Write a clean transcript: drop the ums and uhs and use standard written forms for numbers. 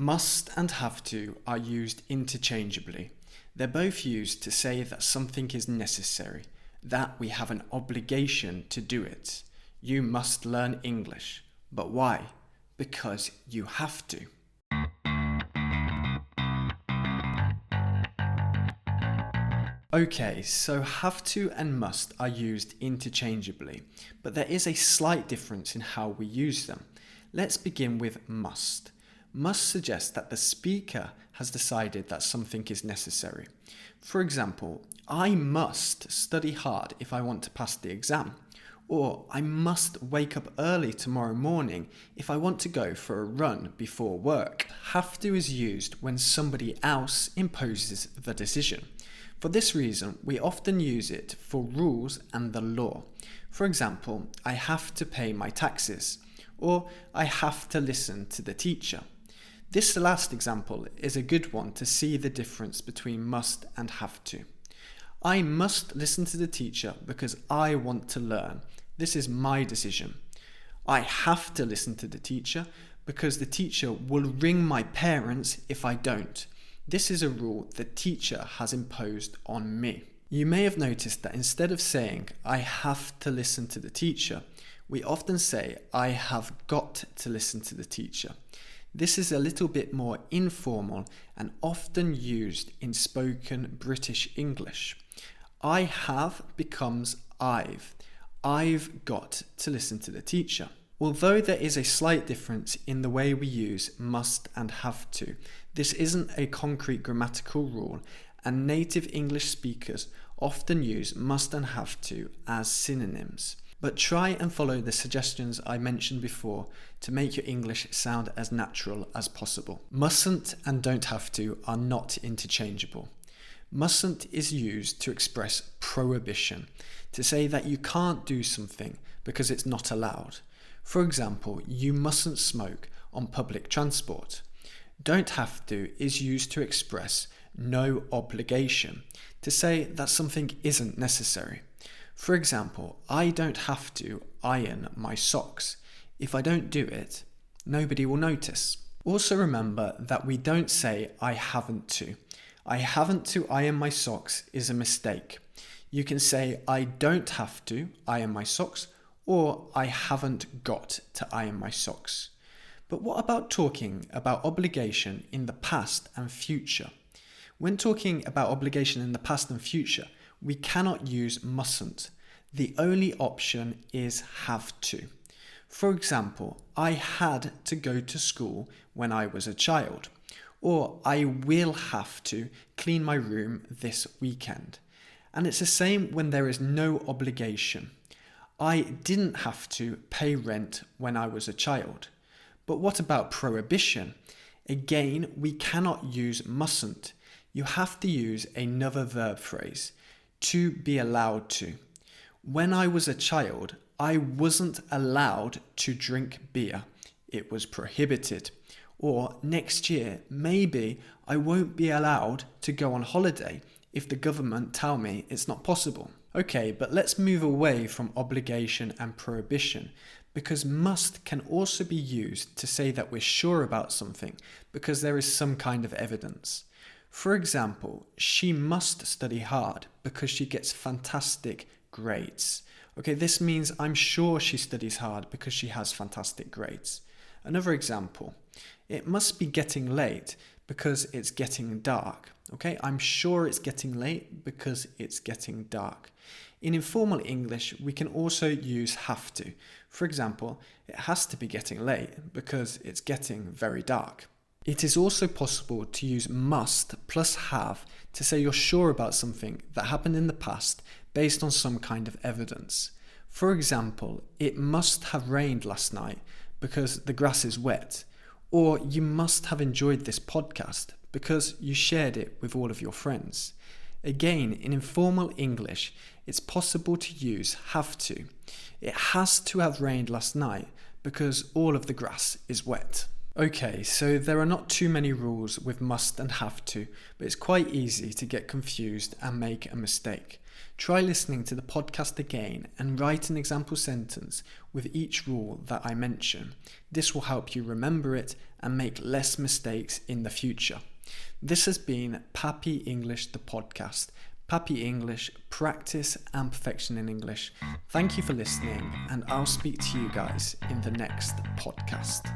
Must and have to are used interchangeably. They're both used to say that something is necessary, that we have an obligation to do it. You must learn English. But why? Because you have to. Okay, so have to and must are used interchangeably, but there is a slight difference in how we use them. Let's begin with must. Must suggests that the speaker has decided that something is necessary. For example, I must study hard if I want to pass the exam. Or I must wake up early tomorrow morning if I want to go for a run before work. Have to is used when somebody else imposes the decision. For this reason, we often use it for rules and the law. For example, I have to pay my taxes, or I have to listen to the teacher. This last example is a good one to see the difference between must and have to. I must listen to the teacher because I want to learn. This is my decision. I have to listen to the teacher because the teacher will ring my parents if I don't. This is a rule the teacher has imposed on me. You may have noticed that instead of saying, I have to listen to the teacher, we often say, I have got to listen to the teacher. This is a little bit more informal and often used in spoken British English. I have becomes I've. I've got to listen to the teacher. Although there is a slight difference in the way we use must and have to, this isn't a concrete grammatical rule, and native English speakers often use must and have to as synonyms. But try and follow the suggestions I mentioned before to make your English sound as natural as possible. Mustn't and don't have to are not interchangeable. Mustn't is used to express prohibition, to say that you can't do something because it's not allowed. For example, you mustn't smoke on public transport. Don't have to is used to express no obligation, to say that something isn't necessary. For example, I don't have to iron my socks. If I don't do it, nobody will notice. Also remember that we don't say I haven't to. I haven't to iron my socks is a mistake. You can say I don't have to iron my socks, or I haven't got to iron my socks. But what about talking about obligation in the past and future? When talking about obligation in the past and future, we cannot use mustn't. The only option is have to. For example, I had to go to school when I was a child. Or I will have to clean my room this weekend. And it's the same when there is no obligation. I didn't have to pay rent when I was a child. But what about prohibition? Again, we cannot use mustn't. You have to use another verb phrase, to be allowed to. When I was a child, I wasn't allowed to drink beer. It was prohibited. Or next year, maybe I won't be allowed to go on holiday if the government tell me it's not possible. Okay, but let's move away from obligation and prohibition, because must can also be used to say that we're sure about something because there is some kind of evidence. For example, she must study hard because she gets fantastic grades. Okay, this means I'm sure she studies hard because she has fantastic grades. Another example, it must be getting late because it's getting dark. Okay, I'm sure it's getting late because it's getting dark. In informal English, we can also use have to. For example, it has to be getting late because it's getting very dark. It is also possible to use must plus have to say you're sure about something that happened in the past based on some kind of evidence. For example, it must have rained last night because the grass is wet. Or you must have enjoyed this podcast because you shared it with all of your friends. Again, in informal English, it's possible to use have to. It has to have rained last night because all of the grass is wet. Okay, so there are not too many rules with must and have to, but it's quite easy to get confused and make a mistake. Try listening to the podcast again and write an example sentence with each rule that I mention. This will help you remember it and make less mistakes in the future. This has been Papi English, the podcast. Papi English, practice and perfection in English. Thank you for listening, and I'll speak to you guys in the next podcast.